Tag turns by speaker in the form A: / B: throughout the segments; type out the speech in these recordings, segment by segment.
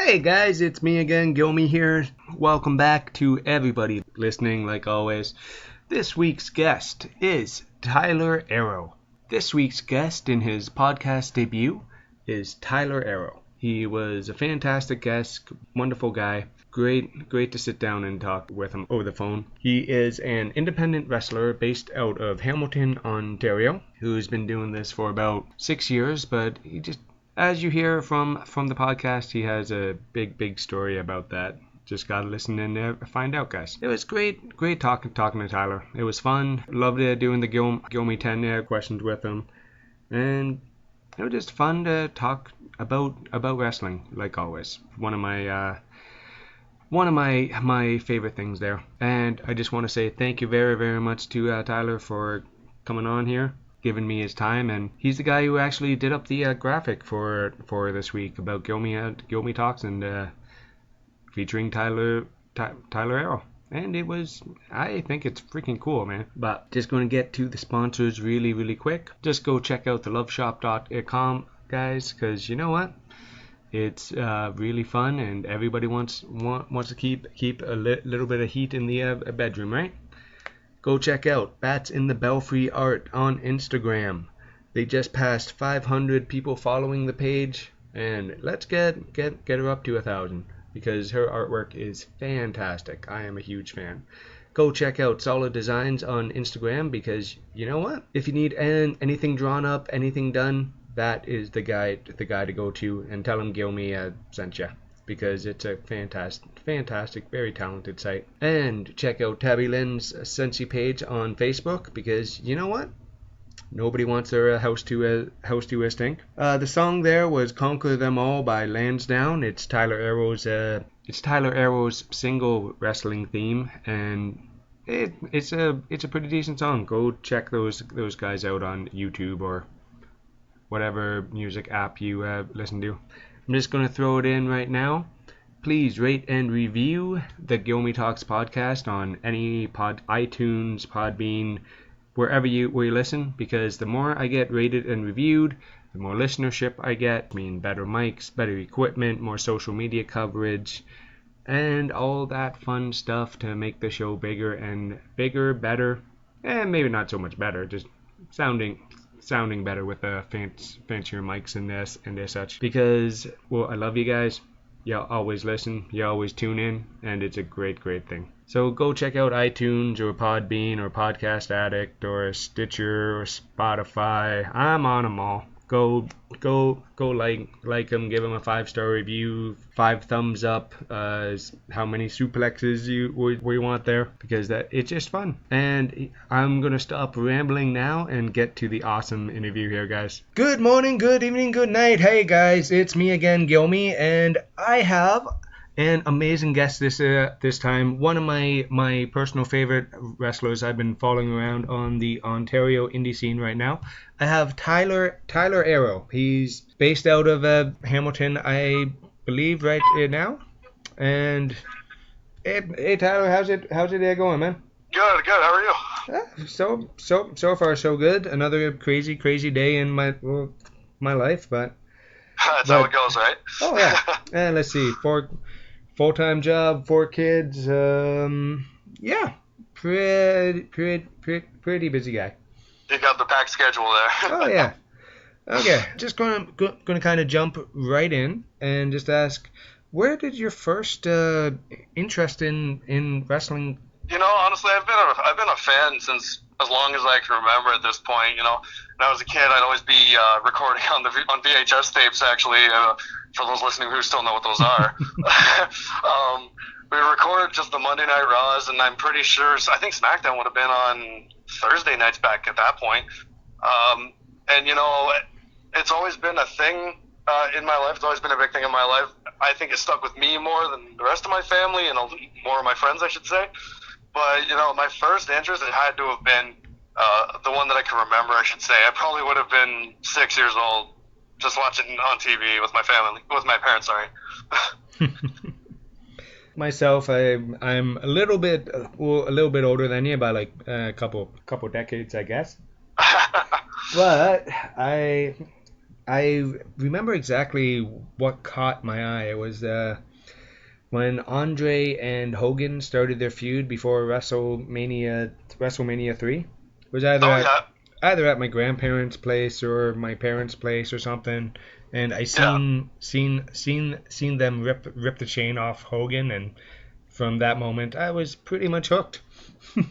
A: Hey guys, it's me again, Guilmy here. Welcome back to everybody listening, like always. This week's guest is Tyler Aero. This week's guest in his podcast debut is Tyler Aero. He was a fantastic guest, wonderful guy. Great to sit down and talk with him over the phone. He is an independent wrestler based out of Hamilton, Ontario, who's been doing this for about 6 years, but he just, as you hear from the podcast, he has a big story about that. Just gotta listen and find out, guys. It was great talking to Tyler. It was fun. Loved doing the Guilmy 10 questions with him, and it was just fun to talk about wrestling, like always. One of my favorite things there. And I just want to say thank you very much to Tyler for coming on here, giving me his time, and he's the guy who actually did up the graphic for this week about Guilmy Talks and featuring Tyler Aero. And I think it's freaking cool, man. But just going to get to the sponsors really quick. Just go check out theloveshop.com, guys, because you know what? It's really fun, and everybody wants to keep a little bit of heat in the bedroom, right? Go check out Bats in the Belfry Art on Instagram. They just passed 500 people following the page, and let's get her up to 1,000 because her artwork is fantastic. I am a huge fan. Go check out Solid Designs on Instagram because you know what? If you need anything drawn up, anything done, that is the guy to go to, and tell him Guilmy sent you, because it's a fantastic, very talented site. And check out Tabby Lynn's Sensi page on Facebook, because you know what? Nobody wants their house to stink. The song there was "Conquer Them All" by Lansdowne. It's Tyler Aero's single wrestling theme, and it's a pretty decent song. Go check those guys out on YouTube or whatever music app you listen to. I'm just going to throw it in right now. Please rate and review the Guilmy Talks podcast on any iTunes, Podbean, wherever you listen, because the more I get rated and reviewed, the more listenership I get. I mean, better mics, better equipment, more social media coverage, and all that fun stuff to make the show bigger, better, and maybe not so much better, just sounding better with the fancier mics and such. Because, well, I love you guys. You always listen. You always tune in. And it's a great thing. So go check out iTunes or Podbean or Podcast Addict or Stitcher or Spotify. I'm on them all. Go like them, give them a 5-star review, 5 thumbs up, how many suplexes you want there, because it's just fun. And I'm going to stop rambling now and get to the awesome interview here, guys. Good morning, good evening, good night. Hey guys, it's me again, Guilmy, and I have an amazing guest this time. One of my personal favorite wrestlers I've been following around on the Ontario indie scene right now. I have Tyler Aero. He's based out of Hamilton, I believe, right now. And hey Tyler, how's it going, man?
B: Good. How are you?
A: So far so good. Another crazy day in my life, but
B: that's how it goes, right?
A: Oh yeah. And let's see, full-time job, 4 kids. Yeah, pretty busy guy.
B: You got the packed schedule there.
A: Oh yeah. Okay, just gonna kind of jump right in and just ask, where did your first interest in wrestling?
B: You know, honestly, I've been a fan since as long as I can remember at this point. You know, when I was a kid, I'd always be recording on VHS tapes. Actually, for those listening who still know what those are, we recorded just the Monday Night Raws, and I'm pretty sure I think SmackDown would have been on Thursday nights back at that point. And you know, it's always been a thing in my life. It's always been a big thing in my life. I think it stuck with me more than the rest of my family and more of my friends, I should say. But, you know, my first interest, it had to have been the one that I can remember, I should say. I probably would have been 6 years old, just watching on TV with my parents, sorry.
A: Myself, I'm a little bit older than you, by like a couple decades, I guess. But I I remember exactly what caught my eye. It was when Andre and Hogan started their feud before WrestleMania 3. It was
B: Oh yeah,
A: either at my grandparents' place or my parents' place or something, and I
B: yeah.
A: seen them rip the chain off Hogan, and from that moment I was pretty much hooked.
B: No,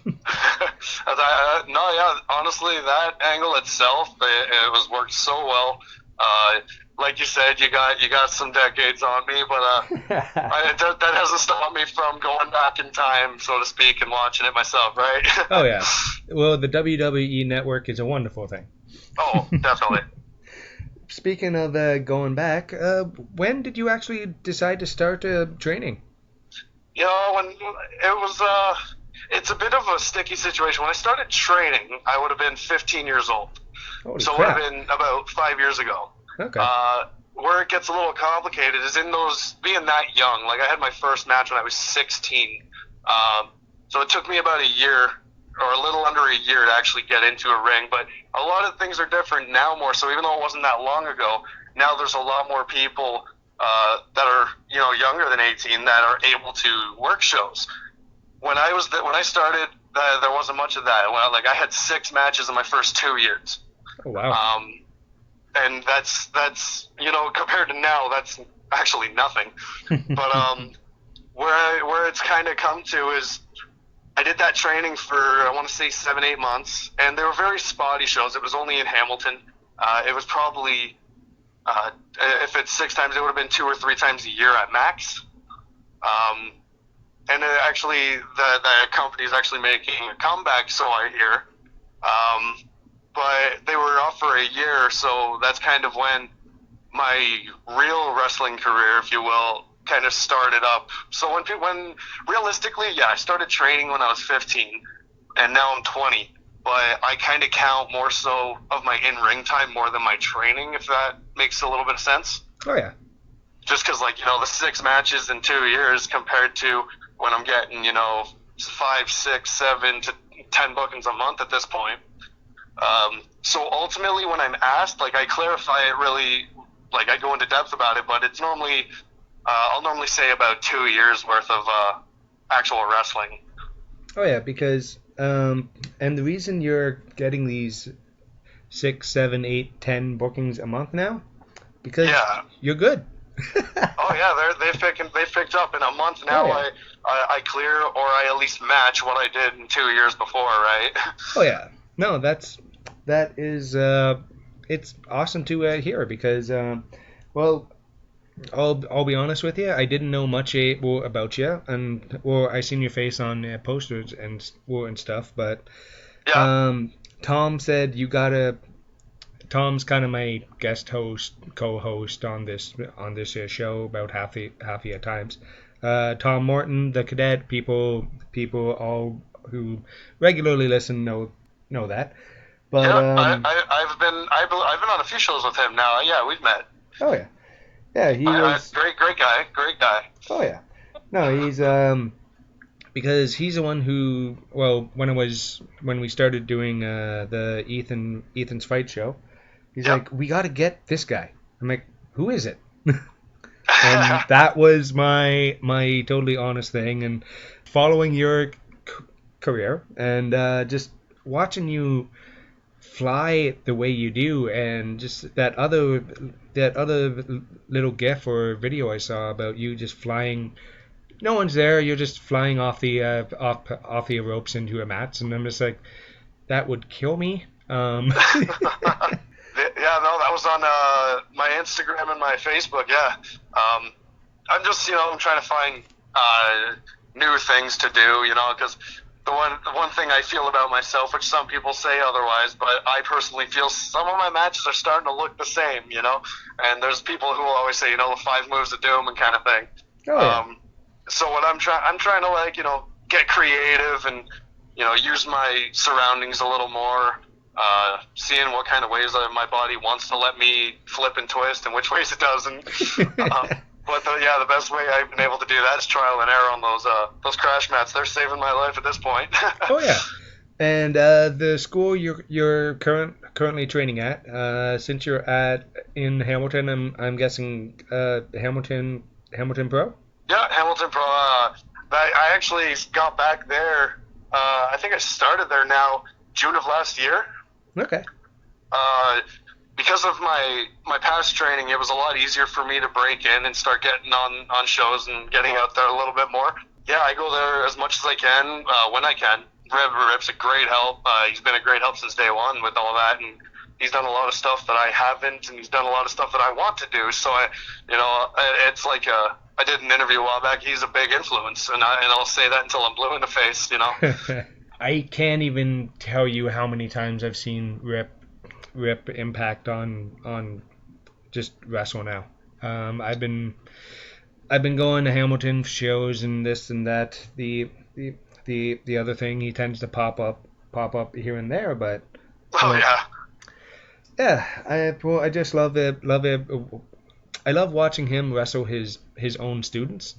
B: yeah. Honestly, that angle itself, it was worked so well. Uh, like you said, you got some decades on me, but that hasn't stopped me from going back in time, so to speak, and watching it myself, right?
A: Oh yeah. Well, the WWE network is a wonderful thing.
B: Oh, definitely.
A: Speaking of going back, when did you actually decide to start training?
B: When it was, it's a bit of a sticky situation. When I started training, I would have been 15 years old.
A: Holy
B: So it would
A: crap.
B: have been about 5 years ago.
A: Okay.
B: Where it gets a little complicated is in those, being that young. Like, I had my first match when I was 16. So it took me about a year, or a little under a year, to actually get into a ring. But a lot of things are different now more. So even though it wasn't that long ago, now there's a lot more people that are, younger than 18 that are able to work shows. When I started, there wasn't much of that. Well, like, I had 6 matches in my first 2 years.
A: Oh wow.
B: And that's compared to now, that's actually nothing. But where it's kind of come to is I did that training for, I want to say, 7-8 months, and they were very spotty shows. It was only in Hamilton. It was probably if it's 6 times, it would have been 2 or 3 times a year at max. And actually, the company is actually making a comeback, so I hear. But they were off for a year, so that's kind of when my real wrestling career, if you will, kind of started up. So when realistically, I started training when I was 15, and now I'm 20. But I kind of count more so of my in-ring time more than my training, if that makes a little bit of sense.
A: Oh yeah.
B: Just because, the 6 matches in 2 years compared to when I'm getting, 5, 6, 7 to 10 bookings a month at this point. So ultimately, when I'm asked, I clarify it really, I go into depth about it, but it's normally, I'll normally say about 2 years worth of actual wrestling.
A: Oh yeah, because and the reason you're getting these 6, 7, 8, 10 bookings a month now, because you're good.
B: Oh yeah, they've picked up in a month now.
A: Oh, yeah.
B: I clear, or I at least match what I did in 2 years before, right?
A: Oh yeah, no, that is it's awesome to hear because well, I'll be honest with you, I didn't know much about you, and I seen your face on posters and stuff, but Tom said you gotta. Tom's kind of my guest host, co-host on this show about half the times. Tom Morton, the cadet, people all who regularly listen know that. But
B: I've been on a few shows with him now. Yeah, we've met.
A: Oh yeah, yeah, he was
B: great guy.
A: Oh yeah, no, he's because he's the one who, well, when we started doing the Ethan's fight show. He's like, we got to get this guy. I'm like, who is it? And that was my totally honest thing. And following your career and just watching you fly the way you do, and just that other little GIF or video I saw about you just flying. No one's there. You're just flying off the off the ropes into a mat, and I'm just like, that would kill me.
B: Yeah, no, that was on my Instagram and my Facebook. Yeah, I'm just I'm trying to find new things to do. Because the one thing I feel about myself, which some people say otherwise, but I personally feel some of my matches are starting to look the same. And there's people who will always say the 5 moves of doom and kind of thing.
A: Oh, yeah.
B: So what I'm trying to get creative and use my surroundings a little more. Seeing what kind of ways my body wants to let me flip and twist and which ways it doesn't. But the best way I've been able to do that is trial and error on those crash mats. They're saving my life at this point.
A: Oh yeah, And the school you're currently training at, since you're at in Hamilton, I'm guessing Hamilton Pro.
B: Yeah, Hamilton Pro. I actually got back there. I think I started there now June of last year.
A: Okay.
B: Uh, because of my past training, it was a lot easier for me to break in and start getting on shows and getting out there a little bit more. Yeah, I go there as much as I can when I can. Rip's a great help. He's been a great help since day one with all that, and he's done a lot of stuff that I haven't, and he's done a lot of stuff that I want to do. So it's like I did an interview a while back. He's a big influence, and I'll say that until I'm blue in the face.
A: I can't even tell you how many times I've seen Rip impact on just wrestle now. I've been going to Hamilton shows and this and that. The other thing, he tends to pop up here and there, but I just love it. I love watching him wrestle his own students.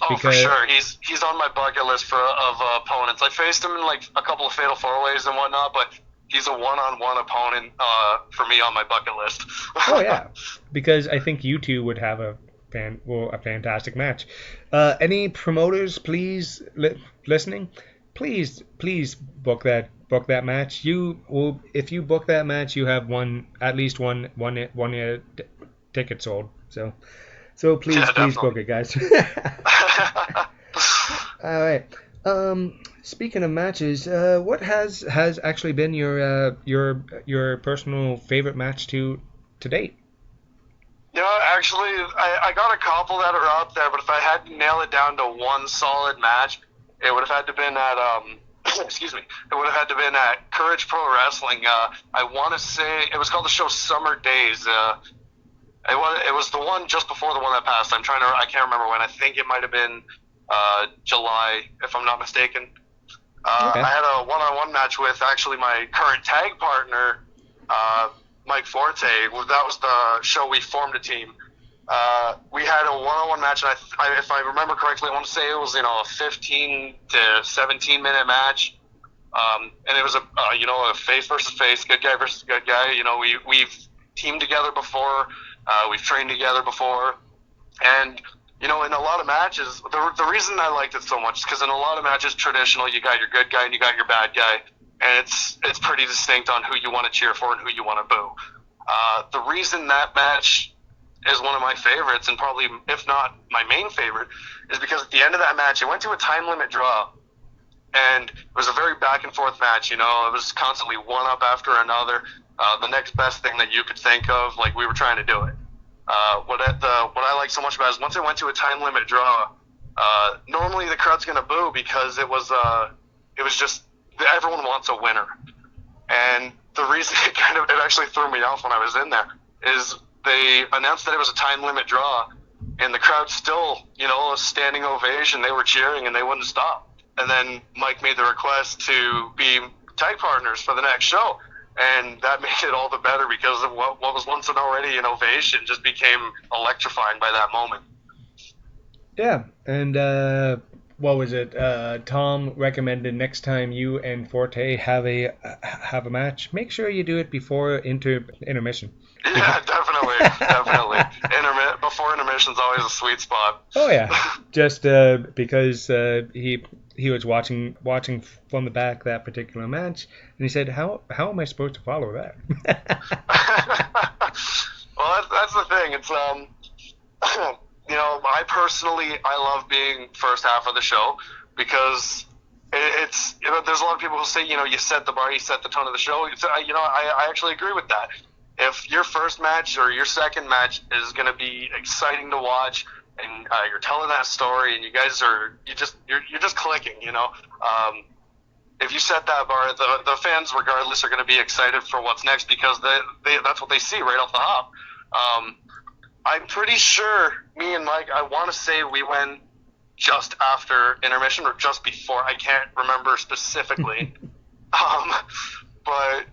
B: Oh, for sure. He's on my bucket list of opponents. I faced him in like a couple of Fatal 4-Ways and whatnot, but he's a one-on-one opponent for me on my bucket list.
A: Oh yeah, because I think you two would have a fantastic match. Any promoters, please listening, please book that match. If you book that match, you have at least one ticket sold. So please book it, guys. All right. Speaking of matches, what has actually been your personal favorite match to date?
B: Actually, I got a couple that are out there, but if I had to nail it down to one solid match, it would have had to been at excuse me, it would have had to been at Courage Pro Wrestling. I want to say it was called the show Summer Days. It was the one just before the one that passed. I can't remember when. I think it might have been July, if I'm not mistaken. Okay. I had a one-on-one match with actually my current tag partner, Mike Forte. That was the show we formed a team. We had a one-on-one match, and if I remember correctly, I want to say it was a 15 to 17 minute match. And it was a face versus face, good guy versus good guy. We've teamed together before, we've trained together before, and in a lot of matches, the reason I liked it so much is because in a lot of matches, traditional, you got your good guy and you got your bad guy, and it's pretty distinct on who you want to cheer for and who you want to boo. The reason that match is one of my favorites, and probably, if not my main favorite, is because at the end of that match, it went to a time limit draw, and it was a very back and forth match. It was constantly one up after another. The next best thing that you could think of, like we were trying to do it. What I like so much about it is once it went to a time limit draw, normally the crowd's gonna boo because it was just everyone wants a winner, and the reason it actually threw me off when I was in there is they announced that it was a time limit draw, and the crowd still, a standing ovation. They were cheering and they wouldn't stop. And then Mike made the request to be tag partners for the next show. And that made it all the better because of what was once already an ovation just became electrifying by that moment.
A: Yeah, and what was it? Tom recommended next time you and Forte have a match, make sure you do it before intermission.
B: Yeah, definitely. Before intermission's always a sweet spot.
A: Oh yeah, just because he was watching from the back that particular match, and he said, "How am I supposed to follow that?"
B: Well, that's the thing. It's I personally love being first half of the show because it's there's a lot of people who say you set the bar, you set the tone of the show. I actually agree with that. If your first match or your second match is going to be exciting to watch, and you're telling that story, and you guys you're just clicking, if you set that bar, the fans regardless are going to be excited for what's next because that's what they see right off the hop. I'm pretty sure me and Mike, I want to say we went just after intermission or just before. I can't remember specifically. But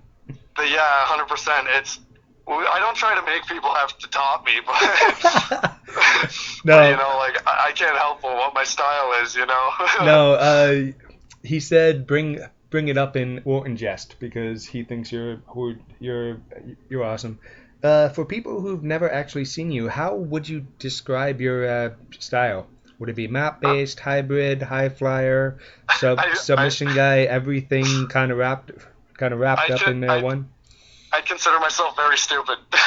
B: yeah, 100%. I don't try to make people have to top me, but
A: no,
B: I can't help what my style is,
A: No, he said bring bring it up in jest because he thinks you're awesome. For people who've never actually seen you, how would you describe your style? Would it be map based, hybrid, high flyer,
B: I
A: submission guy, everything kind of wrapped up in one?
B: I consider myself very stupid. But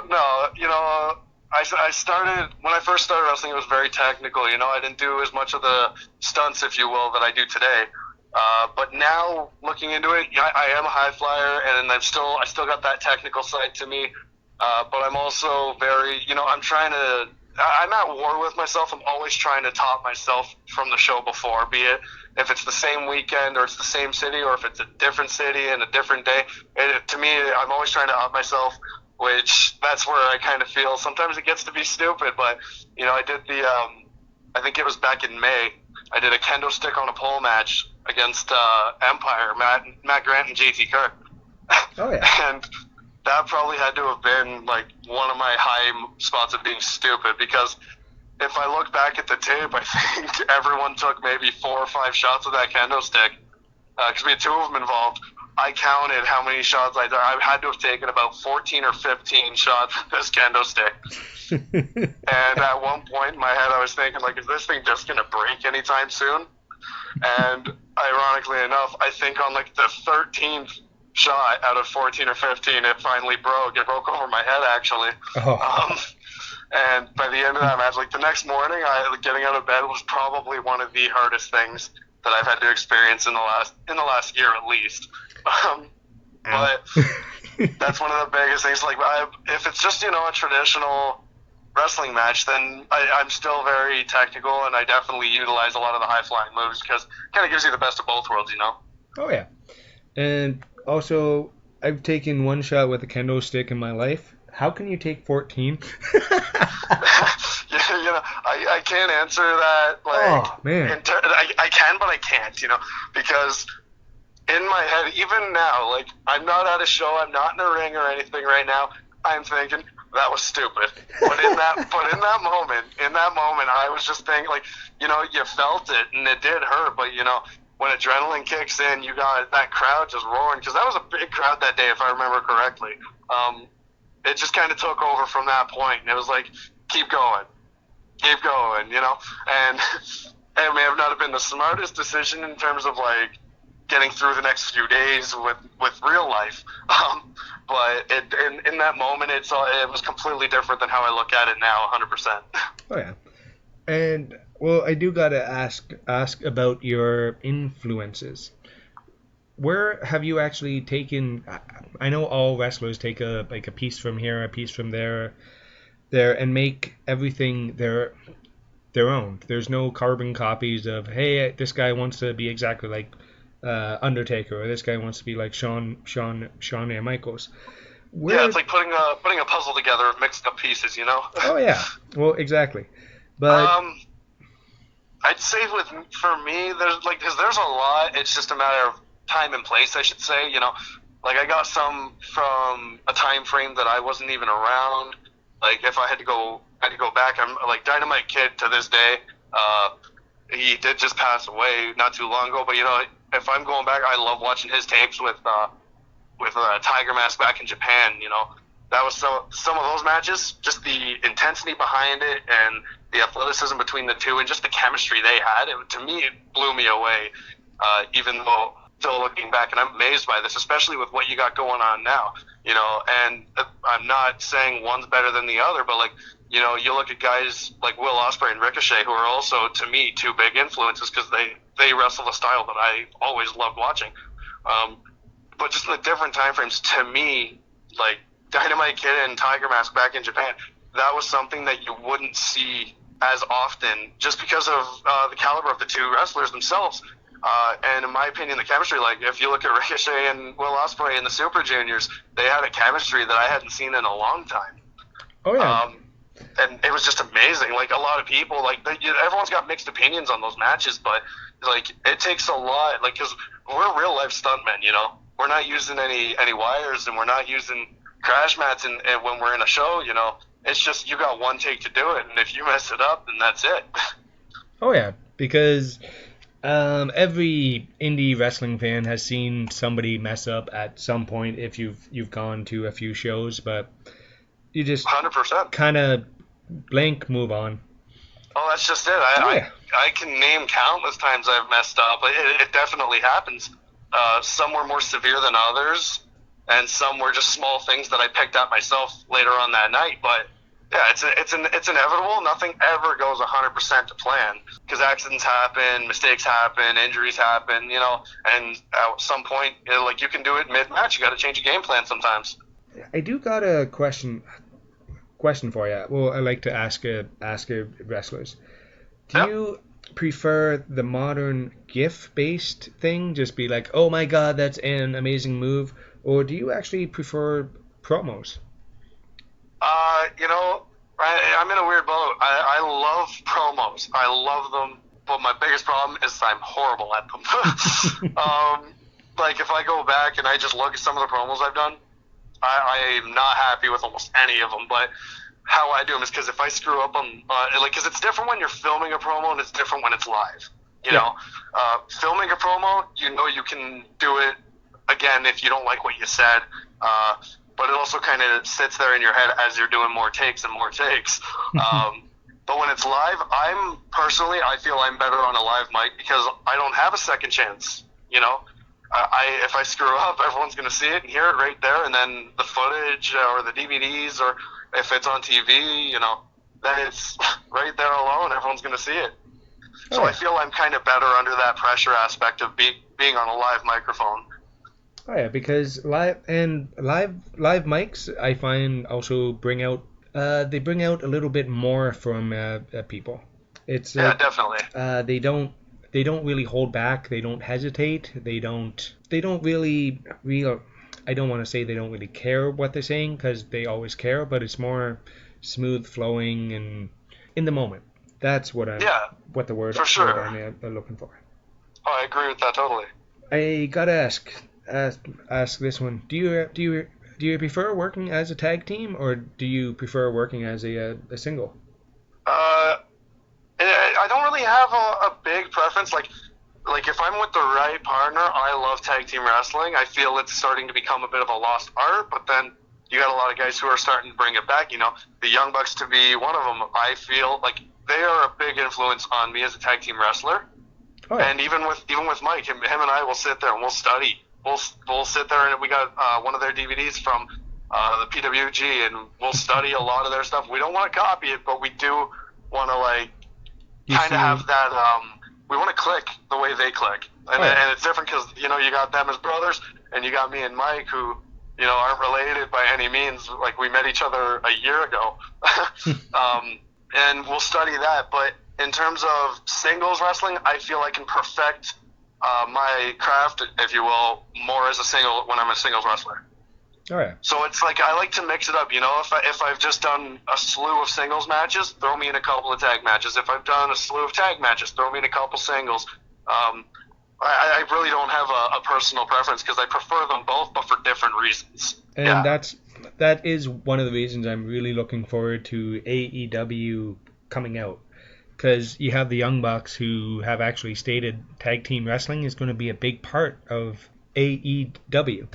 B: no, I started when I first started wrestling. It was very technical. I didn't do as much of the stunts, if you will, that I do today. But now looking into it, I am a high flyer, and I still got that technical side to me. But I'm also very, I'm at war with myself. I'm always trying to top myself from the show before, be it if it's the same weekend or it's the same city or if it's a different city and a different day. To me, I'm always trying to up myself, which that's where I kind of feel sometimes it gets to be stupid. But, I did I think it was back in May, I did a kendo stick on a pole match against Empire, Matt Grant and JT Kirk.
A: Oh, yeah.
B: And that probably had to have been like one of my high spots of being stupid, because if I look back at the tape, I think everyone took maybe 4 or 5 shots of that kendo stick, because we had 2 of them involved. I counted how many shots I had to have taken about 14 or 15 shots with this kendo stick. And at one point in my head, I was thinking, like, is this thing just going to break anytime soon? And ironically enough, I think on like the 13th shot out of 14 or 15, it finally broke. It broke over my head, actually.
A: Oh.
B: And by the end of that match, like the next morning, getting out of bed was probably one of the hardest things that I've had to experience in the last year at least. But that's one of the biggest things. Like, if it's just a traditional wrestling match, then I'm still very technical, and I definitely utilize a lot of the high flying moves because it kind of gives you the best of both worlds,
A: Oh yeah, and also I've taken 1 shot with a kendo stick in my life. How can you take 14?
B: I can't answer that. Like,
A: oh man,
B: I can, but I can't. Because in my head, even now, like, I'm not at a show, I'm not in a ring or anything right now. I'm thinking that was stupid. But in that moment, I was just thinking, like, you felt it and it did hurt, but when adrenaline kicks in, you got that crowd just roaring, because that was a big crowd that day, if I remember correctly. It just kind of took over from that point, and it was like, keep going, and it may have not have been the smartest decision in terms of like getting through the next few days with real life, but in that moment, it was completely different than how I look at it now, 100%.
A: Oh yeah, and well, I do gotta ask about your influences. Where have you actually taken? I know all wrestlers take a piece from here, a piece from there, and make everything their own. There's no carbon copies of, hey, this guy wants to be exactly like Undertaker, or this guy wants to be like Shawn Michaels.
B: Yeah, it's like putting a puzzle together of mixed up pieces,
A: Oh yeah, well exactly, but
B: I'd say for me, there's a lot. It's just a matter of time and place, I should say. Like, I got some from a time frame that I wasn't even around. Like, if I had to go back, I'm like Dynamite Kid to this day. He did just pass away not too long ago, but if I'm going back, I love watching his tapes with Tiger Mask back in Japan. That was some of those matches, just the intensity behind it and the athleticism between the two and just the chemistry they had. To me, it blew me away. Even though still looking back, and I'm amazed by this, especially with what you got going on now. And I'm not saying one's better than the other, but you look at guys like Will Ospreay and Ricochet, who are also, to me, 2 big influences because they wrestle a style that I always loved watching. But just in the different time frames, to me, like Dynamite Kid and Tiger Mask back in Japan, that was something that you wouldn't see as often just because of the caliber of the 2 wrestlers themselves. And in my opinion, the chemistry, like if you look at Ricochet and Will Ospreay in the Super Juniors, they had a chemistry that I hadn't seen in a long time.
A: Oh yeah.
B: And it was just amazing. Like, a lot of people, everyone's got mixed opinions on those matches, but like, it takes a lot, like, because we're real life stuntmen, we're not using any wires, and we're not using crash mats, and when we're in a show, it's just, you got one take to do it, and if you mess it up, then that's it.
A: Oh yeah, because Every indie wrestling fan has seen somebody mess up at some point if you've gone to a few shows, but you just
B: 100%.
A: kind of blink, move on.
B: Oh, that's just it.
A: Yeah.
B: I can name countless times I've messed up. It definitely happens. Some were more severe than others, and some were just small things that I picked up myself later on that night. But yeah, it's inevitable. Nothing ever goes 100% to plan because accidents happen, mistakes happen, injuries happen. And at some point, like you can do it mid-match. You got to change your game plan sometimes.
A: I do got a question for you. Well, I like to ask wrestlers. Do you prefer the modern GIF-based thing, just be like, oh my god, that's an amazing move, or do you actually prefer promos?
B: I'm in a weird boat. I love promos. I love them, but my biggest problem is I'm horrible at them. Like if I go back and I just look at some of the promos I've done, I am not happy with almost any of them. But how I do them is because if I screw up on, because it's different when you're filming a promo and it's different when it's live. Filming a promo, you can do it again if you don't like what you said. But it also kind of sits there in your head as you're doing more takes and more takes. But when it's live, I feel I'm better on a live mic because I don't have a second chance. If I screw up, everyone's going to see it and hear it right there, and then the footage or the DVDs, or if it's on TV, then it's right there alone. Everyone's going to see it. So I feel I'm kind of better under that pressure aspect of being on a live microphone.
A: Oh yeah, because live mics I find also bring out a little bit more from people. It's
B: definitely.
A: They don't really hold back. They don't hesitate. They don't really I don't want to say they don't really care what they're saying because they always care, but it's more smooth flowing and in the moment. That's what what the word
B: for sure.
A: I'm looking for.
B: Oh, I agree with that totally.
A: I gotta ask this one. Do you prefer working as a tag team or do you prefer working as a single?
B: I don't really have a big preference. Like if I'm with the right partner, I love tag team wrestling. I feel it's starting to become a bit of a lost art, but then you got a lot of guys who are starting to bring it back. The Young Bucks to be one of them. I feel like they are a big influence on me as a tag team wrestler. Oh, yeah. And even with Mike, him and I will sit there and we'll study. We'll sit there and we got one of their DVDs from the PWG, and we'll study a lot of their stuff. We don't want to copy it, but we do want to kind of have that. We want to click the way they click, and it's different because you got them as brothers, and you got me and Mike who aren't related by any means. Like we met each other a year ago, and we'll study that. But in terms of singles wrestling, I feel I can perfect my craft, if you will, more as a single when I'm a singles wrestler.
A: Oh yeah.
B: So it's like I like to mix it up. If I've just done a slew of singles matches, throw me in a couple of tag matches. If I've done a slew of tag matches, throw me in a couple singles. I really don't have a personal preference because I prefer them both, but for different reasons.
A: And that is one of the reasons I'm really looking forward to AEW coming out. Because you have the Young Bucks who have actually stated tag team wrestling is going to be a big part of AEW.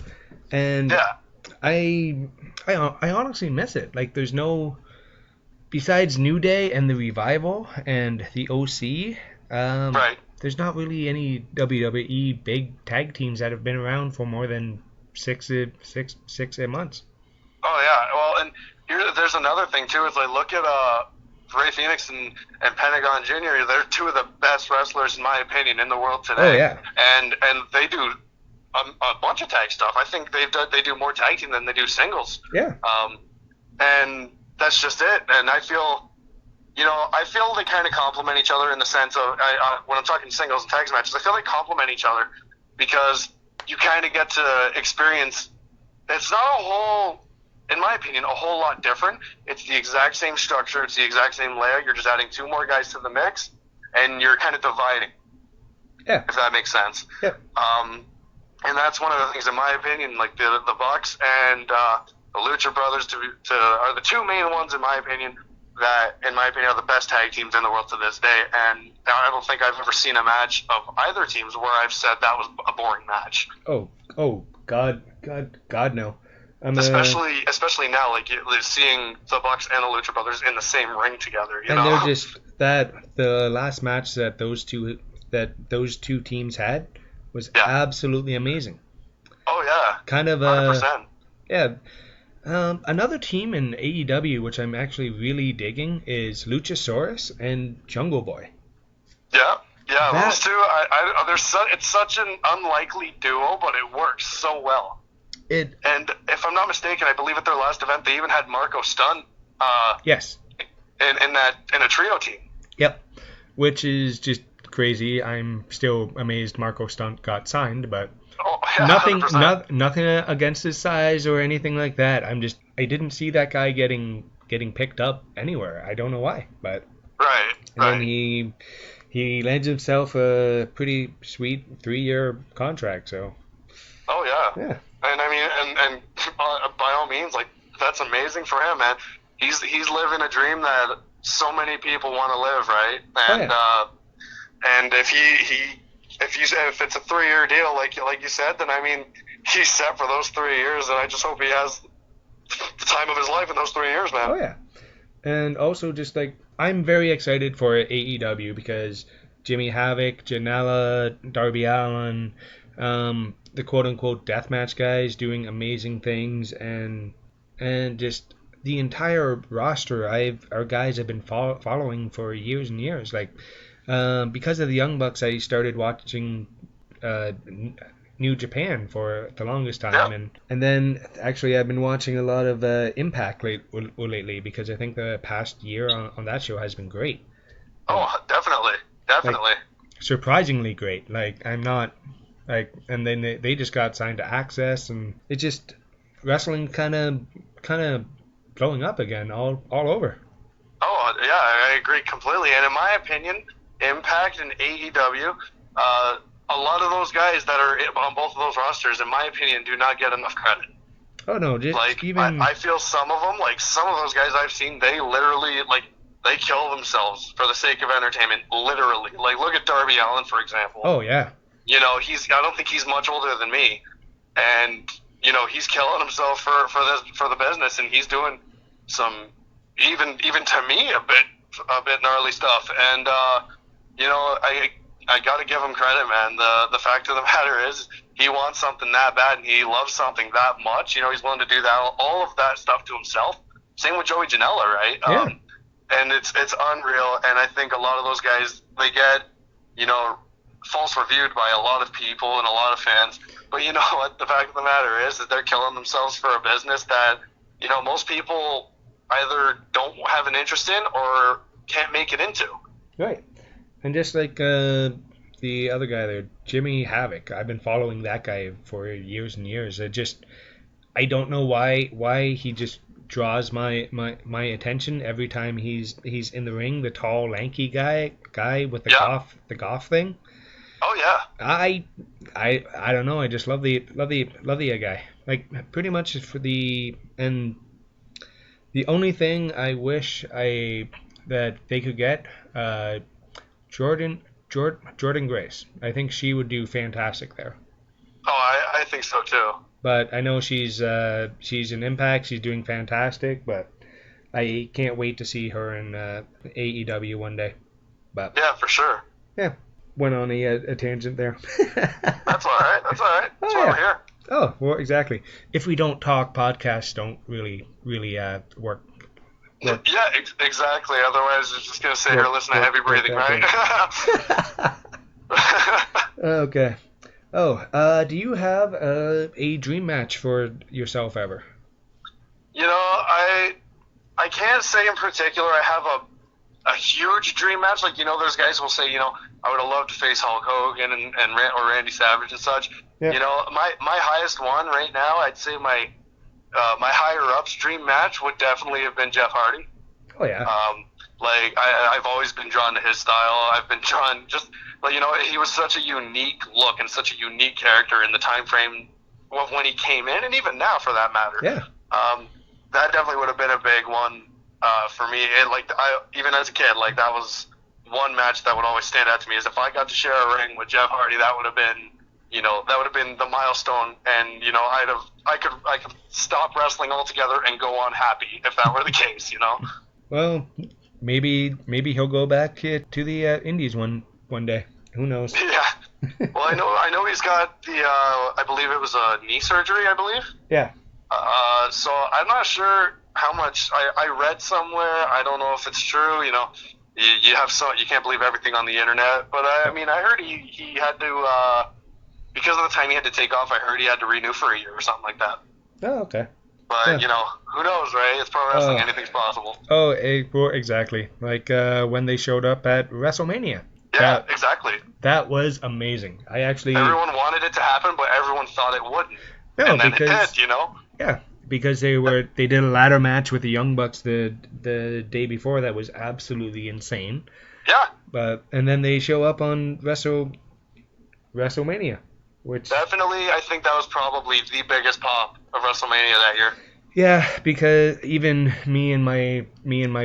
A: And I honestly miss it. Like there's besides New Day and the Revival and the OC, there's not really any WWE big tag teams that have been around for more than six months. Oh
B: yeah, well, and there's another thing too. Is I look at Ray Phoenix and Pentagon Jr., they're two of the best wrestlers, in my opinion, in the world today.
A: Oh, yeah.
B: And they do a bunch of tag stuff. I think they do more tag team than they do singles.
A: Yeah.
B: And that's just it. And I feel they kind of complement each other in the sense of, when I'm talking singles and tag matches, I feel they complement each other because you kind of get to experience, it's not in my opinion, a whole lot different. It's the exact same structure. It's the exact same layout. You're just adding two more guys to the mix, and you're kind of dividing.
A: Yeah.
B: If that makes sense.
A: Yeah.
B: And that's one of the things, in my opinion, like the Bucks and the Lucha Brothers are the two main ones, in my opinion, that, in my opinion, are the best tag teams in the world to this day. And I don't think I've ever seen a match of either teams where I've said that was a boring match.
A: Oh, God, no.
B: Especially now, like seeing the Bucks and the Lucha Brothers in the same ring together. You know?
A: They're just the last match that those two teams had was absolutely amazing.
B: Oh yeah,
A: kind of
B: 100%.
A: Yeah. Another team in AEW which I'm actually really digging is Luchasaurus and Jungle Boy.
B: Yeah, those two. It's such an unlikely duo, but it works so well. And if I'm not mistaken, I believe at their last event they even had Marco Stunt.
A: Yes.
B: In a trio team.
A: Yep. Which is just crazy. I'm still amazed Marco Stunt got signed, but nothing against his size or anything like that. I didn't see that guy getting picked up anywhere. I don't know why, but then he lands himself a pretty sweet 3-year contract. So.
B: Oh yeah. And I mean, and by all means, like that's amazing for him, man. He's living a dream that so many people want to live, right? And and if it's a 3-year deal, like you said, then I mean he's set for those 3 years, and I just hope he has the time of his life in those 3 years, man.
A: Oh yeah. And also just like I'm very excited for AEW because Jimmy Havoc, Janela, Darby Allin, the quote-unquote deathmatch guys doing amazing things, and just the entire roster our guys have been following for years and years. Like because of the Young Bucks, I started watching New Japan for the longest time, and then actually I've been watching a lot of Impact lately because I think the past year on that show has been great.
B: Oh, definitely.
A: Like, surprisingly great. Like I'm not. Like, and then they just got signed to Access, and it just wrestling kind of blowing up again all over.
B: Oh yeah, I agree completely. And in my opinion, Impact and AEW, a lot of those guys that are on both of those rosters, in my opinion, do not get enough credit.
A: Oh no, just
B: like
A: even
B: I feel some of them, like some of those guys I've seen, they literally they kill themselves for the sake of entertainment. Literally, like look at Darby Allin, for example.
A: Oh yeah.
B: You know, I don't think he's much older than me, and you know he's killing himself for the business, and he's doing some even to me a bit gnarly stuff. And you know, I got to give him credit, man. The fact of the matter is he wants something that bad, and he loves something that much. You know, he's willing to do that all of that stuff to himself. Same with Joey Janela, right?
A: Yeah.
B: And it's unreal, and I think a lot of those guys they get false reviewed by a lot of people and a lot of fans, but you know what, the fact of the matter is that they're killing themselves for a business that most people either don't have an interest in or can't make it into.
A: Right. And just like the other guy there, Jimmy Havoc, I've been following that guy for years and years. I don't know why he just draws my attention every time he's in the ring, the tall lanky guy with the goth thing.
B: Oh yeah.
A: I don't know. I just love the guy. Like pretty much for the only thing I wish that they could get Jordan Grace. I think she would do fantastic there.
B: Oh, I think so too.
A: But I know she's in Impact. She's doing fantastic. But I can't wait to see her in AEW one day. But
B: yeah, for sure.
A: Yeah. Went on a tangent there.
B: That's all right. That's why we're here.
A: Oh, well, exactly. If we don't talk, podcasts don't really work.
B: Yeah, exactly. Otherwise, it's just going to sit here listening to heavy breathing, right?
A: Okay. Oh, do you have a dream match for yourself ever?
B: I can't say in particular I have a huge dream match. Like, there's guys who will say, I would have loved to face Hulk Hogan or Randy Savage and such. Yeah. My highest one right now, I'd say my higher ups dream match would definitely have been Jeff Hardy.
A: Oh yeah.
B: I've always been drawn to his style. I've been drawn he was such a unique look and such a unique character in the time frame of when he came in, and even now for that matter.
A: Yeah.
B: That definitely would have been a big one. For me, even as a kid, like that was one match that would always stand out to me. Is if I got to share a ring with Jeff Hardy, that would have been, that would have been the milestone, and I could stop wrestling altogether and go on happy if that were the case.
A: Well, maybe he'll go back to the Indies one day. Who knows?
B: Yeah. Well, I know he's got the I believe it was a knee surgery, I believe.
A: Yeah.
B: So I'm not sure how much I read somewhere. I don't know if it's true. You can't believe everything on the internet. But I mean, I heard he had to because of the time he had to take off. I heard he had to renew for a year or something like that.
A: Oh, okay.
B: But who knows, right? It's pro wrestling. Anything's possible.
A: Oh, exactly. Like when they showed up at WrestleMania.
B: Yeah, exactly.
A: That was amazing.
B: Everyone wanted it to happen, but everyone thought it wouldn't.
A: No,
B: and then
A: because
B: it did,
A: Yeah, because they did a ladder match with the Young Bucks the day before that was absolutely insane.
B: Yeah.
A: And then they show up on WrestleMania, which
B: definitely I think that was probably the biggest pop of WrestleMania that year.
A: Yeah, because even me and my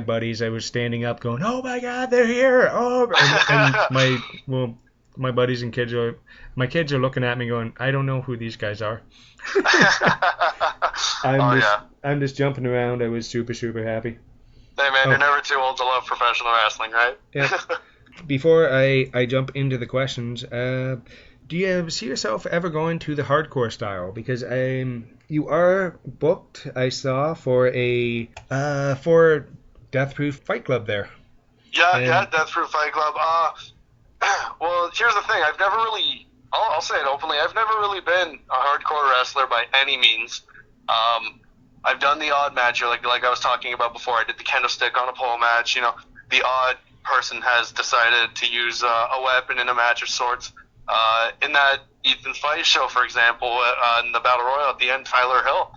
A: buddies, I was standing up going, "Oh my God, they're here!" Oh, and my buddies and kids are looking at me going, "I don't know who these guys are." I'm just jumping around. I was super happy.
B: Hey man, you're never too old to love professional wrestling, right?
A: Yeah. Before I jump into the questions, do you see yourself ever going to the hardcore style? Because you are booked, I saw, for Death Proof Fight Club there.
B: Yeah, Death Proof Fight Club. Well, here's the thing. I'll say it openly. I've never really been a hardcore wrestler by any means. I've done the odd match, like I was talking about before. I did the kendo stick on a pole match. The odd person has decided to use a weapon in a match of sorts. In that Ethan Fight show, for example, in the Battle Royal at the end, Tyler Hill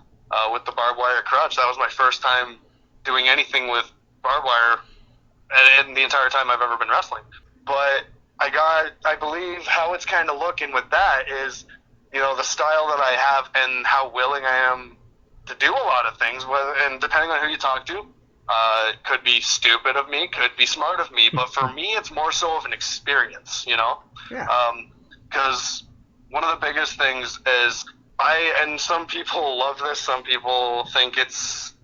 B: with the barbed wire crutch. That was my first time doing anything with barbed wire in the entire time I've ever been wrestling. But I believe how it's kind of looking with that is, the style that I have and how willing I am to do a lot of things, and depending on who you talk to, could be stupid of me, could be smart of me, but for me, it's more so of an experience,
A: Yeah.
B: Because one of the biggest things is and some people love this, some people think it's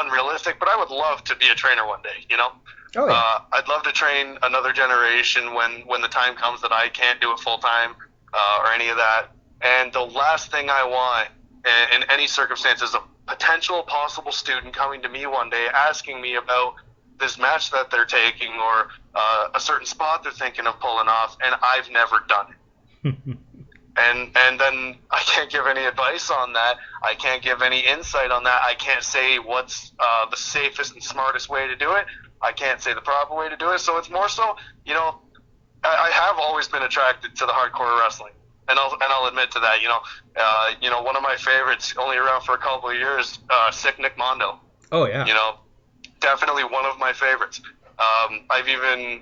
B: unrealistic, but I would love to be a trainer one day,
A: Oh, yeah.
B: I'd love to train another generation when the time comes that I can't do it full time or any of that. And the last thing I want in any circumstance is a potential possible student coming to me one day asking me about this match that they're taking or a certain spot they're thinking of pulling off, and I've never done it. And then I can't give any advice on that. I can't give any insight on that. I can't say what's the safest and smartest way to do it. I can't say the proper way to do it. So it's more so, I have always been attracted to the hardcore wrestling, and I'll admit to that. One of my favorites, only around for a couple of years, Sick Nick Mondo.
A: Oh yeah.
B: Definitely one of my favorites. I've even,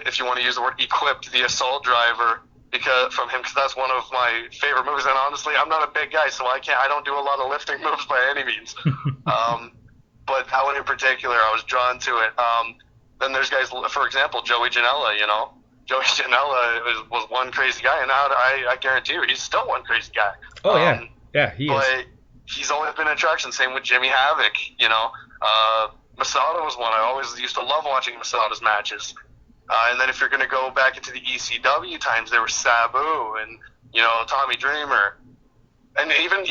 B: if you want to use the word, equipped the Assault Driver because that's one of my favorite moves. And honestly, I'm not a big guy, so I don't do a lot of lifting moves by any means. But that one in particular, I was drawn to it. Then there's guys, for example, Joey Janela. Joey Janela was one crazy guy, and now I guarantee you, he's still one crazy guy.
A: Oh yeah, he is.
B: But he's always been an attraction. Same with Jimmy Havoc. Masada was one. I always used to love watching Masada's matches. And then if you're going to go back into the ECW times, there was Sabu and Tommy Dreamer. And even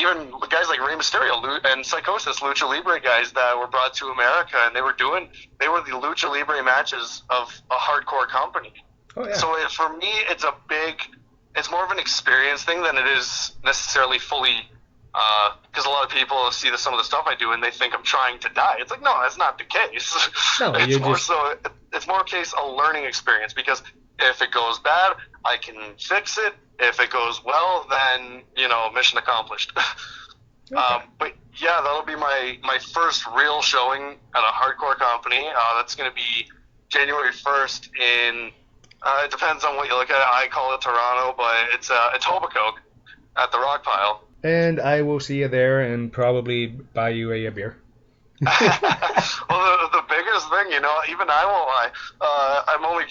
B: guys like Rey Mysterio and Psychosis, Lucha Libre guys that were brought to America, and they were the Lucha Libre matches of a hardcore company.
A: Oh, yeah.
B: So for me, it's more of an experience thing than it is necessarily fully, because a lot of people see some of the stuff I do and they think I'm trying to die. It's like, no, that's not the case.
A: No,
B: it's more a case a learning experience, because if it goes bad, I can fix it. If it goes well, then, mission accomplished.
A: Okay.
B: But yeah, that'll be my first real showing at a hardcore company. That's going to be January 1st in, it depends on what you look at. I call it Toronto, but it's Hoboken at the Rock Pile.
A: And I will see you there and probably buy you a beer.
B: Well, the biggest thing, even I won't lie. I'm only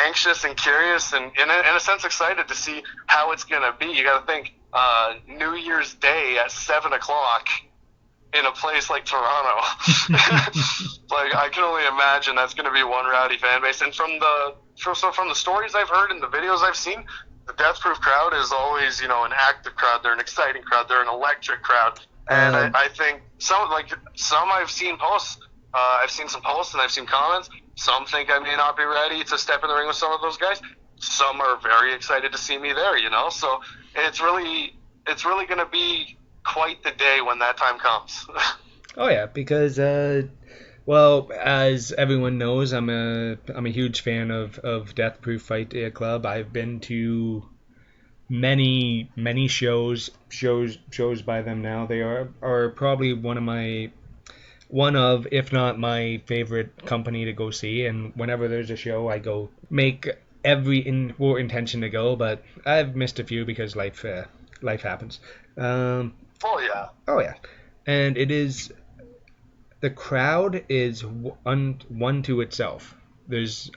B: anxious and curious and, in a sense, excited to see how it's going to be. You got to think New Year's Day at 7 o'clock in a place like Toronto. Like, I can only imagine that's going to be one rowdy fan base. And from the stories I've heard and the videos I've seen, the Death Proof crowd is always, an active crowd. They're an exciting crowd. They're an electric crowd. And I think some I've seen posts. I've seen some posts and I've seen comments. Some think I may not be ready to step in the ring with some of those guys. Some are very excited to see me there. So it's really going to be quite the day when that time comes.
A: Oh yeah, because well, as everyone knows, I'm a huge fan of Death Proof Fight Club. I've been to many shows by them now. They are probably one of, if not my favorite company to go see. And whenever there's a show, I go make every intention to go. But I've missed a few because life happens.
B: Oh yeah.
A: Oh yeah, and the crowd is one to itself.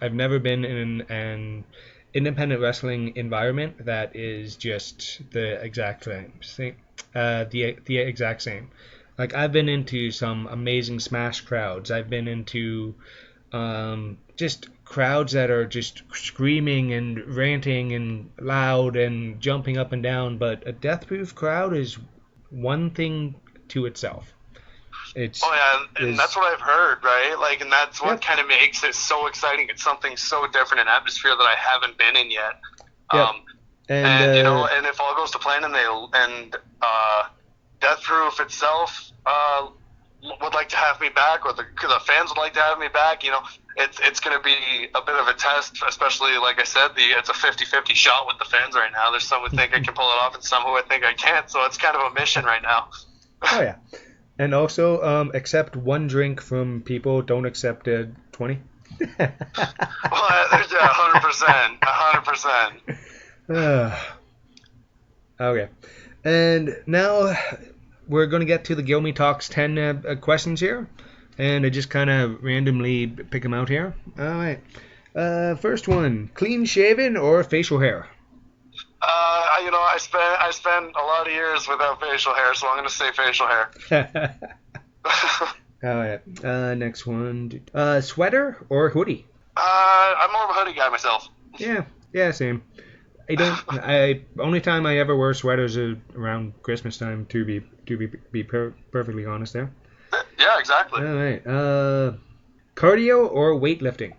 A: I've never been in an independent wrestling environment that is just the exact same. The exact same. Like, I've been into some amazing Smash crowds. I've been into just crowds that are just screaming and ranting and loud and jumping up and down. But a Death Proof crowd is one thing to itself.
B: And that's what I've heard, right? Like, and that's what kind of makes it so exciting. It's something so different, an atmosphere that I haven't been in yet.
A: Yep.
B: And if all goes to plan, and Death Proof itself would like to have me back, or the fans would like to have me back, it's going to be a bit of a test, especially, like I said, it's a 50-50 shot with the fans right now. There's some who think I can pull it off and some who I think I can't, so it's kind of a mission right now.
A: Oh, yeah. And also, accept one drink from people. Don't accept 20.
B: Well, yeah, 100%. 100%.
A: Okay. And now we're going to get to the Guilmy Talks 10 questions here. And I just kind of randomly pick them out here. All right. First one, clean shaven or facial hair?
B: I spent a lot of years without facial hair, so I'm going to say facial hair.
A: All right. Next one, sweater or hoodie?
B: I'm more of a hoodie guy myself.
A: Yeah, same. Only time I ever wear sweaters is around Christmas time, to be perfectly honest there.
B: Yeah, exactly.
A: All right. Cardio or weightlifting?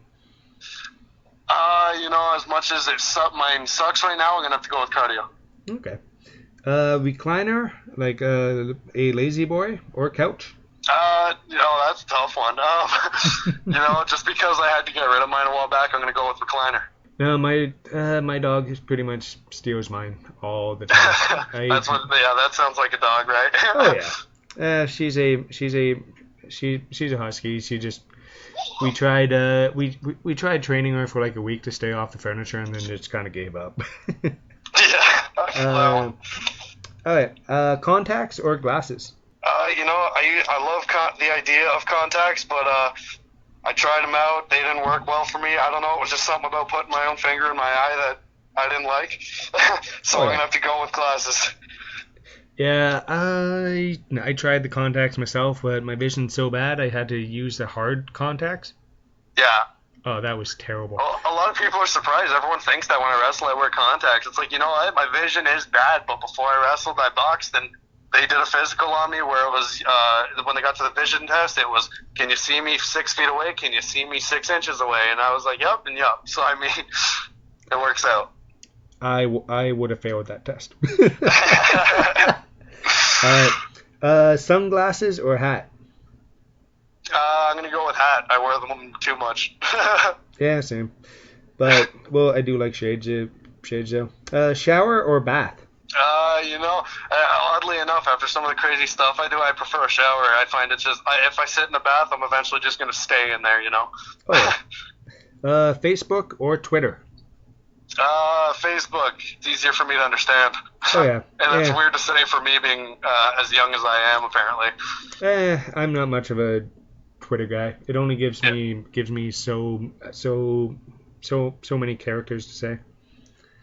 B: As much as mine sucks right now, I'm gonna have to go with cardio.
A: Okay. Recliner, like a lazy boy, or couch?
B: That's a tough one. Just because I had to get rid of mine a while back, I'm gonna go with recliner.
A: No, my dog pretty much steals mine all the time.
B: That sounds like a dog, right?
A: Oh yeah. She's a husky. We tried training her for like a week to stay off the furniture, and then just kind of gave up.
B: Yeah.
A: All right. Contacts or glasses?
B: I love the idea of contacts, but I tried them out. They didn't work well for me. I don't know. It was just something about putting my own finger in my eye that I didn't like. So I'm going to have to go with glasses.
A: Yeah, I tried the contacts myself, but my vision's so bad I had to use the hard contacts.
B: Yeah.
A: Oh, that was terrible.
B: Well, a lot of people are surprised. Everyone thinks that when I wrestle I wear contacts. It's like, my vision is bad, but before I wrestled, I boxed, and they did a physical on me where it was, when they got to the vision test, it was, can you see me 6 feet away? Can you see me 6 inches away? And I was like, yep and yep. So, it works out.
A: I would have failed that test. All right. Sunglasses or hat?
B: I'm going to go with hat. I wear them too much.
A: Yeah, same. But, well, I do like shades though. Shower or bath?
B: Oddly enough, after some of the crazy stuff I do, I prefer a shower. I find it's just, if I sit in the bath, I'm eventually just going to stay in there,
A: Oh, yeah. Facebook or Twitter?
B: Facebook. It's easier for me to understand.
A: Oh yeah.
B: And that's
A: Yeah.
B: weird to say for me being as young as I am, apparently.
A: I'm not much of a Twitter guy. It only gives
B: Yeah.
A: me so many characters to say.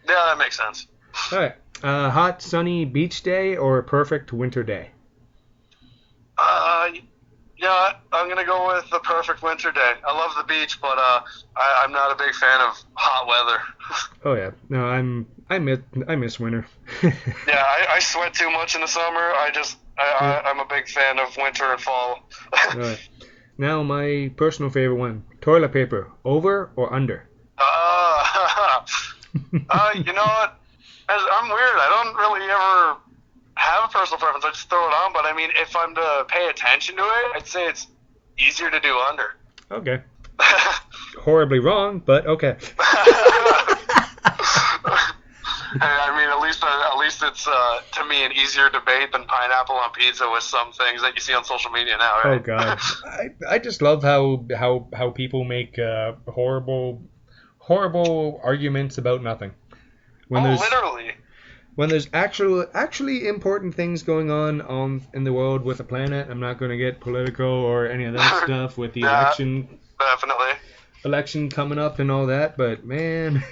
B: Yeah, that makes sense.
A: All right. Hot sunny beach day or perfect winter day?
B: Yeah, I'm gonna go with the perfect winter day. I love the beach, but I'm not a big fan of hot weather.
A: Oh yeah. No, I miss winter.
B: Yeah, I sweat too much in the summer. I'm a big fan of winter and fall.
A: All right. Now my personal favorite one: toilet paper, over or under?
B: You know what? I'm weird. I don't really ever have a personal preference. I just throw it on. But I mean, if I'm to pay attention to it, I'd say it's easier to do under.
A: Okay. Horribly wrong, but okay.
B: I mean, at least it's to me an easier debate than pineapple on pizza with some things that you see on social media now, right?
A: Oh God, I just love how people make horrible arguments about nothing.
B: Literally.
A: When there's actually important things going on in the world with the planet. I'm not going to get political or any of that stuff with the election.
B: Definitely.
A: Election coming up and all that, but man.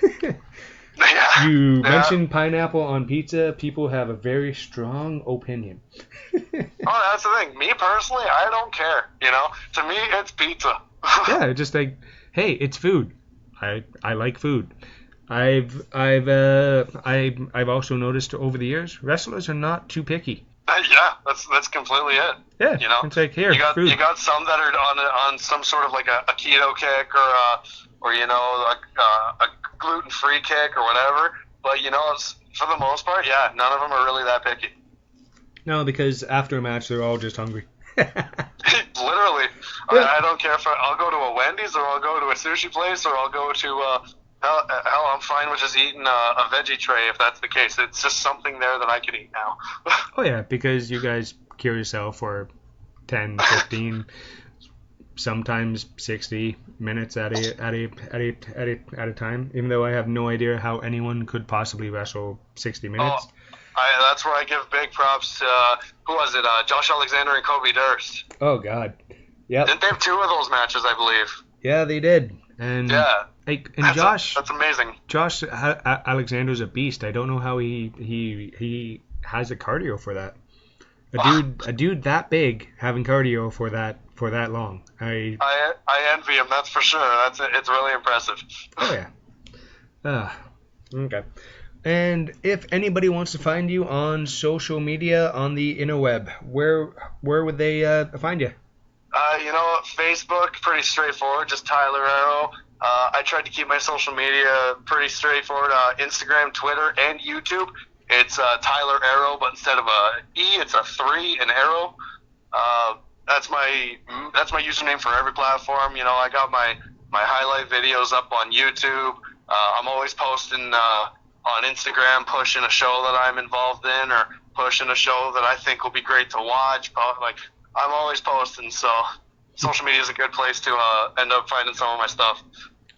B: Yeah.
A: You mentioned pineapple on pizza. People have a very strong opinion.
B: Oh, that's the thing. Me personally, I don't care. You know, to me, it's pizza.
A: Yeah, just like, hey, it's food. I like food. I've also noticed over the years, wrestlers are not too picky.
B: Yeah, that's completely it.
A: Yeah,
B: you know,
A: it's like here, food.
B: You got some that are on some sort of like a keto kick or you know a gluten-free kick or whatever. But you know, for the most part, yeah, none of them are really that picky.
A: No, because after a match, they're all just hungry.
B: Literally,
A: Yeah.
B: I don't care if I'll go to a Wendy's or I'll go to a sushi place or I'll go to hell, I'm fine with just eating a veggie tray if that's the case. It's just something there that I can eat now.
A: Oh yeah, because you guys cure yourself for 10, 15, sometimes 60 minutes at a time. Even though I have no idea how anyone could possibly wrestle 60 minutes.
B: That's where I give big props to who was it? Josh Alexander and Kobe Durst.
A: Oh God, yeah.
B: Didn't they have 2 of those matches? I believe.
A: Yeah, they did. And
B: yeah.
A: Josh,
B: that's amazing.
A: Josh Alexander's a beast. I don't know how he has the cardio for that. A dude that big having cardio for that long. I
B: envy him. That's for sure. It's really impressive.
A: Oh yeah. Okay. And if anybody wants to find you on social media on the interweb, where would they find you?
B: You know, Facebook, pretty straightforward. Just Tyler Aero. I tried to keep my social media pretty straightforward. Instagram, Twitter, and YouTube. It's Tyler Aero, but instead of a E, it's a 3, an arrow. That's my username for every platform. You know, I got my highlight videos up on YouTube. I'm always posting on Instagram, pushing a show that I'm involved in or pushing a show that I think will be great to watch. Like, I'm always posting, so social media is a good place to end up finding some of my stuff.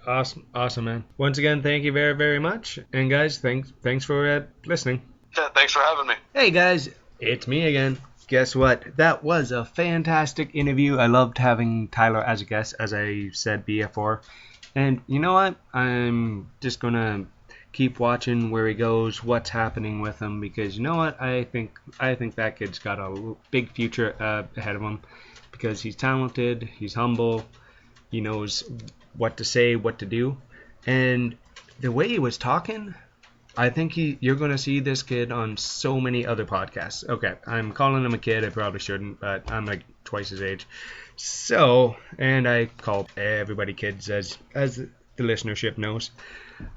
A: Awesome, man. Once again, thank you very, very much. And guys, thanks for listening.
B: Yeah, thanks for having me.
A: Hey guys, it's me again. Guess what? That was a fantastic interview. I loved having Tyler as a guest, as I said before. And you know what? I'm just gonna keep watching where he goes, what's happening with him, because you know what? I think that kid's got a big future ahead of him, because he's talented, he's humble, he knows what to say, what to do, and the way he was talking, I think you're going to see this kid on so many other podcasts. Okay, I'm calling him a kid. I probably shouldn't, but I'm like twice his age. So, and I call everybody kids, as the listenership knows.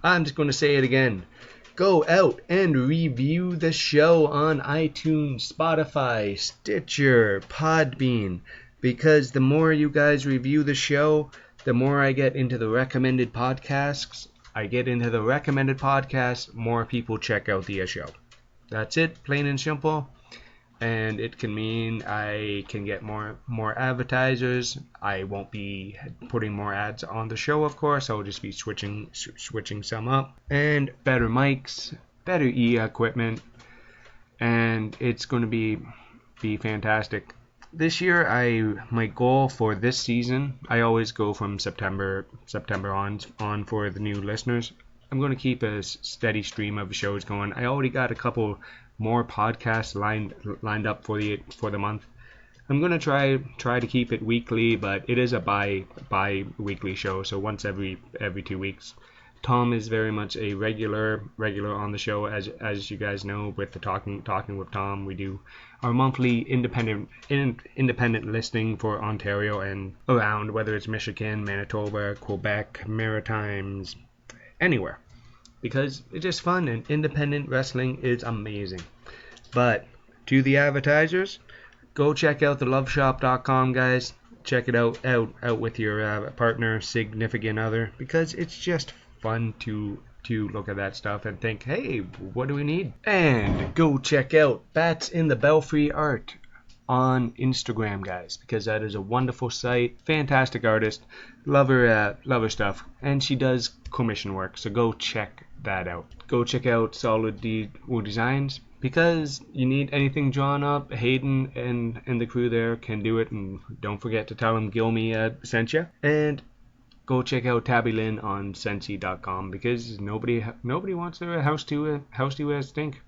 A: I'm just going to say it again. Go out and review the show on iTunes, Spotify, Stitcher, Podbean, because the more you guys review the show, the more I get into the recommended podcasts. More people check out the show. That's it, plain and simple. And it can mean I can get more advertisers. I won't be putting more ads on the show, of course. I'll just be switching some up. And better mics, better equipment. and it's going to be fantastic. This year, my goal for this season, I always go from September on for the new listeners. I'm going to keep a steady stream of shows going. I already got a couple more podcasts lined up for the month. I'm going to try to keep it weekly, but it is a bi-weekly show, so once every 2 weeks. Tom is very much a regular on the show, as you guys know, with the talking with Tom. We do our monthly independent listing for Ontario and around, whether it's Michigan, Manitoba, Quebec, Maritimes, anywhere, because it's just fun, and independent wrestling is amazing. But to the advertisers, go check out theloveshop.com, guys. Check it out with your partner, significant other, because it's just fun to look at that stuff and think, hey, what do we need? And go check out Bats in the Belfry Art on Instagram, guys, because that is a wonderful site. Fantastic artist. Love her stuff, and she does commission work, so go check that out. Go check out Solid Wood Designs, because you need anything drawn up. Hayden and the crew there can do it, and don't forget to tell them Guilmy sent you. And go check out Tabby Lynn on Scentsy.com, because nobody wants their house to stink,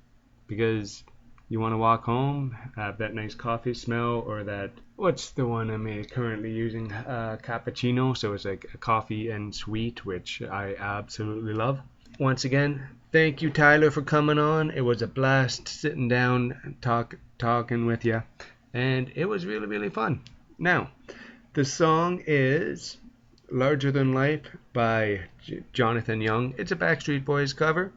A: because you want to walk home, have that nice coffee smell, or that, what's the one I'm currently using, cappuccino, so it's like a coffee and sweet, which I absolutely love. Once again, thank you, Tyler, for coming on. It was a blast sitting down and talking with you, and it was really, really fun. Now, the song is Larger Than Life by Jonathan Young. It's a Backstreet Boys cover,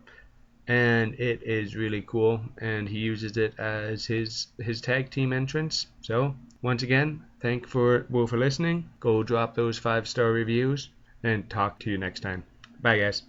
A: and it is really cool, and he uses it as his tag team entrance. So once again, thank for listening. Go drop those 5-star reviews, and talk to you next time. Bye, guys.